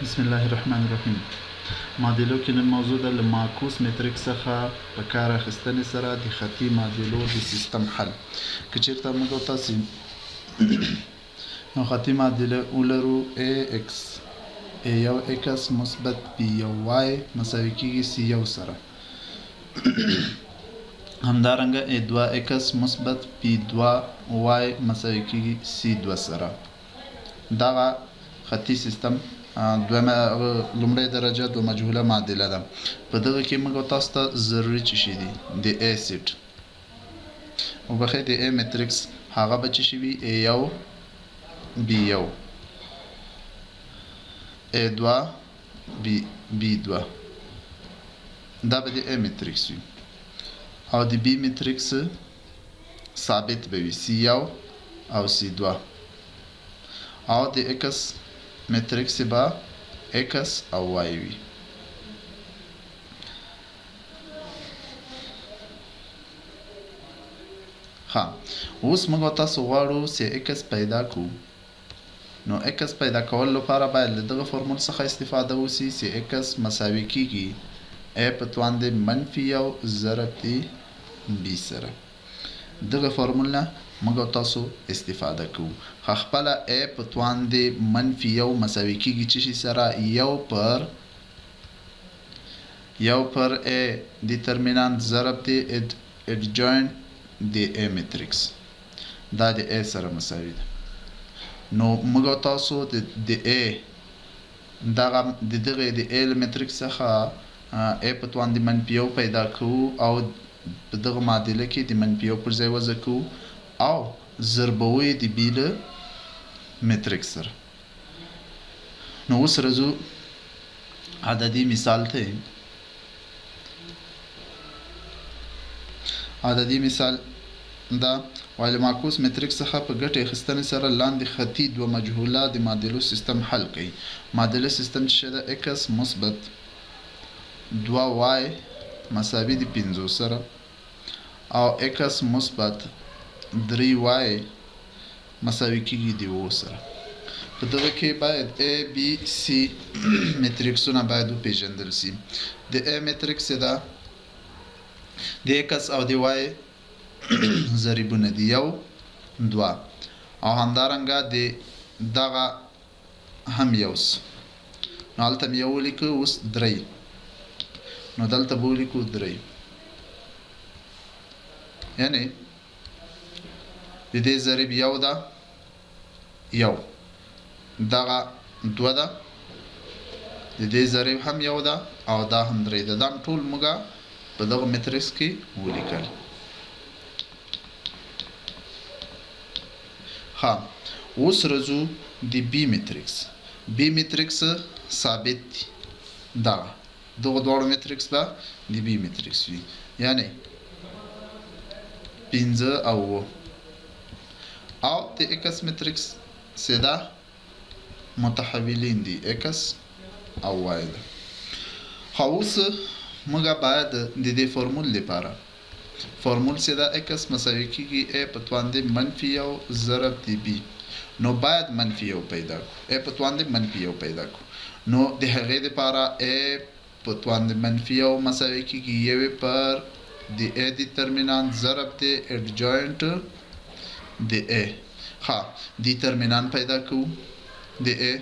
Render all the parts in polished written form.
بسم الله الرحمن الرحیم. معادلو کې نن موضوع ده له معکوس متریک څخه په کار اخیستنې سره د خطي معادلو د سیستم حل. که چېرته موږ او تاسې نو خطي معادله ولرو ax a یو x مثبت b یو y مساوي کېږي c یو سره همدارنګه a2x مثبت b2y مساوي کېږي c2 سره. دغه خطي سیستم لومړی درجه دو مجهوله معادله ده. په دغه کې موږ تاسو ته ضروري څه شي دي د a سیټ وبخښئ د a میټریکس هغه به څه شي وي a1 b1 a2 b2 دا به د a میټریکس وي او د b میټریکس ثابت به وي c1 او c2 او د x میټریکس به x او y وي. اوس موږ تاسو غواړو چې x پیدا کړو. نو x پیدا کول لپاره باید له دغه فورمول څخه استفاده وشي چې x مساوي کېږي a په توان د منفي یو ضرب د b سره. دغه فورمول نه موږ تاسو استفاده کوو. خپله a په توان د منفي یو مساوي کېږي چې شي سره یو پر a دیترمینانت ضرب د اډجوینټ د a میټریکس دا د a سره مساوي ده. نو موږ تاسو د a دغه د a میټریکس څخه a په توان د منفي یو پیدا کوو او په دغه معادله کې د منفي یو پر ځای وضع کوو او ضربوي د b له میټریکس سره. نو اوس راځو عددي مثال ته. عددي مثال دا وایي معکوس میټریکس څخه په ګټې اخیستنې سره لاندې خطي دوه مجهوله د معادلو سیستم حل کوي. معادله سیستم چې ده x مثبت 2y مساوي د 5 سره او x مثبت 3y مساوي کېږي د 7 سره. په دغه کې باید a b c میټریکسونه باید وپېژندل سي. د a میټریکس ده د x او د y ضریبونه دي 1 2 او همدارنګه د دغه هم یوس. نو هلته مې یو ولیکو اوس 3 نو دلته به ولیکو 3 یعنې د دې ضریب یو ده یو دغه 2 ده د دې ضریب هم یو ده او دا هم 3 ده. دا ټول موږ په دغه میټریکس کې ولیکل. اوس راځو د بی میټریکس. بی میټریکس ثابت دي. دغه دواړو میټریکس به د بی میټریکس وي یعنې 15 او د x میټریکس ساده متحولین دي x او y ده. اوس موږ باید د دې فورمول لپاره فورمول ساده x مساوي کېږي a په توان د منفي یو ضرب د b. نو باید منفي یو پیدا کړو a په توان د منفي یو پیدا کړو. نو د هغې لپاره a په توان د منفي یو مساوي کېږي یو پر د a دیترمینانت ضرب د اډجوینټ د a. دیترمینانت پیدا کوو د a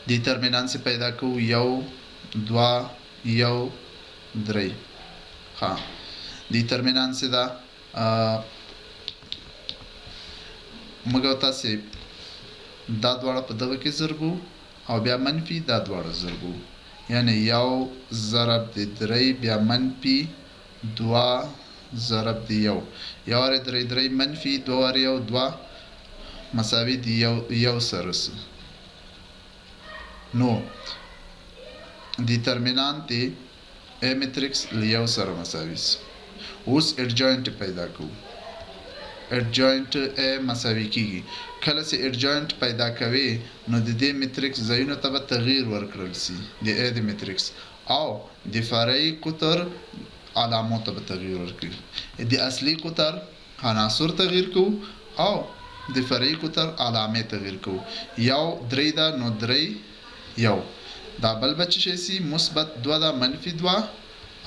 دیترمینانت سے پیدا کوو 1 2 1 3. دیترمینانت سے دا موږ تاسې دا دواړه په دغه کې ضربو او بیا منفي دا دواړه ضربو یعنې 1 ضرب د 3 بیا منفي 2 ضرب د 1 یو وارې 3 منفي 2 وارې 1 2 مساوي د 1 سره سو. نو دیترمینانت د a میټریکس له 1 سره مساوي سو. اوس اډجوینټ پیدا کوو. اډجوینټ a مساوي کېږي کله چې اډجوینټ پیدا کوي نو د دې میټریکس ځایونو ته به تغییر ورکړل سي د a د میټریکس او د فرعي قطر علامو ته به تغییر ورکړي. د اصلي قطر عناصر تغییر کوو او د فرعي قطر علامې تغییر کوو. 1 3 ده نو 3 یو. دا بل به څه شی سي مثبت 2 ده منفي 2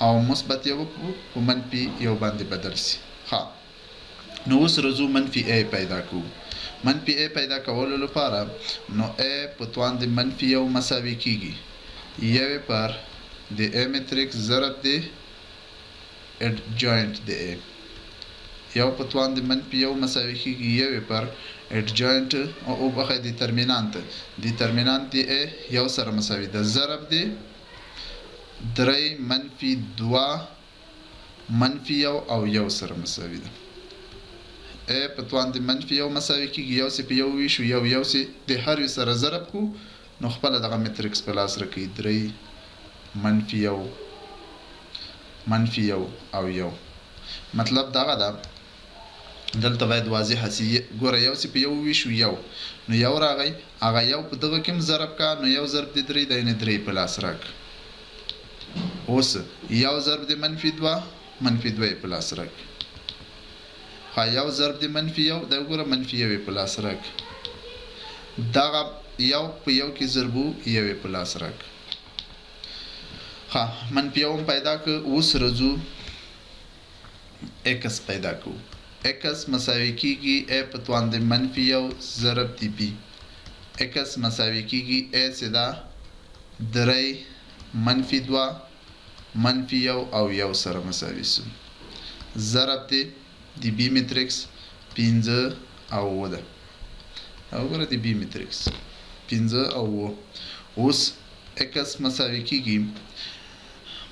او مثبت 1 په منفي 1 باندې بدل سي. ها نو اوس رزو منفي a پیدا کوو. منفي a پیدا کولو لپاره نو a په توان د منفي 1 مساوي کیږي 1 پر د a میټرکس ضرب د adjoint د a. یو په توان د منفي 1 مساوي کیږي 1 پر adjoint او بخې دیترمینانت د a یو سره مساوي ده ضرب د 3 منفي 2 منفي 1 او 1 سره مساوي ده. a په توان د منفي 1 مساوي کیږي یو سي په یو ویشو یو سي د هر یو سره ضرب کو نو خپل دغه میټرکس په لاس راکړي 3 منفي 1 او 1. مطلب دغه ده دلته باید واضح سي ګوره یو سي په یو ویشو نو یو راغی هغه یو په دغه کې ضرب کا نو یو ضرب د 3 د 3 په لاس راک. اوس یو ضرب د منفي 2 په لاس راک. ها یو ضرب د منفي 1 دا ګوره منفي 1 په لاس راک. دغه یو په یو کې ضربو 1 په لاس راک. ها منفي 1 پیدا ک. اوس رزو x پیدا کو. x مساوي کیږي a په توان د منفي 1 ضرب د b. x مساوي کیږي a سدا 3 منفي 2 منفي 1 او 1 سره مساوي سو ضرب د b میټرکس 15 او 1 ده. او ګوره د b میټرکس 15 او 1. اوس x مساوي کیږي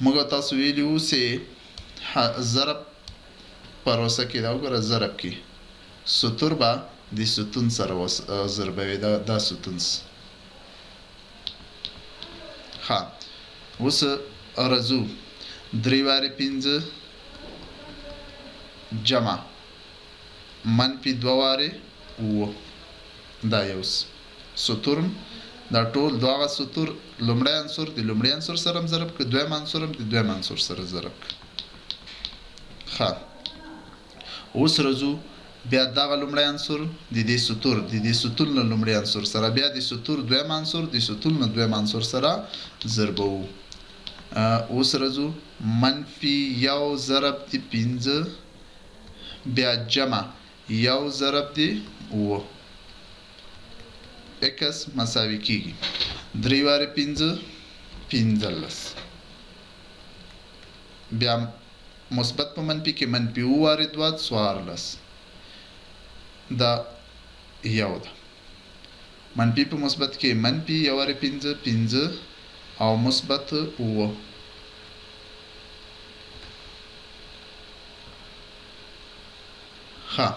موږ تاسو ویلو سه ضرب پروسه کې دا وګوره ضرب کې سطور با د ستون سره ضربوي دا ستون. ها اوس رزو 3 واري 15 جمع منفي 2 واري و دا یو سطور دا ټول دغه سطور لومړی عنصر د لومړی عنصر سره ضرب ک دویم عنصر د دویم عنصر سره ضرب ک. ها اوس رزو بیا دغه لومړی عنصر د دې ستون له لومړی عنصر سره بیا د ستون دویم عنصر د ستون له دویم عنصر سره ضربو. اوس رزو منفي 1 ضرب د 15 بیا جمع 1 ضرب د و x مساوي کیږي 3 واري 15 بیا مثبت په منفي کې منفي 2 واري 2 14 دا یو ده. منفي په مثبت کې منفي 1 واري 15 او مثبت 2. ها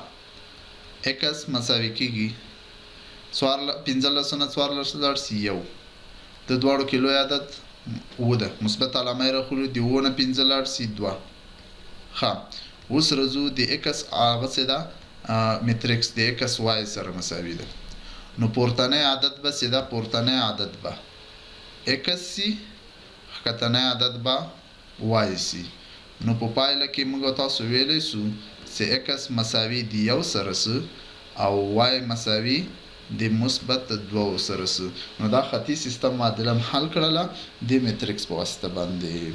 x مساوي کیږي 15 نه 14 لار سی یو د دواړو کې لوی عدد و ده مثبت علامه یې راخلو دی و نه 15 لار سی 2. ها اوس رزو د x هغه څه ده میټرکس د x y سره مساوي ده نو پورتنی عدد به سیده پورتنی عدد به x سی ښکتنی عدد به y سی. نو په پایله کې موږ تاسو ویلی سو چې x مساوي د 1 سره او y مساوي د مثبت 2 سره نو دا خطي سیستم معادله حل کړله د میټرکس په واسطه باندې.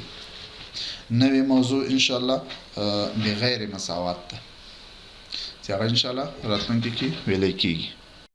نوې موضوع ان شاء الله بغیر مساوات ده چې هغه ان شاء الله راتلونکي کې ویلی کیږي.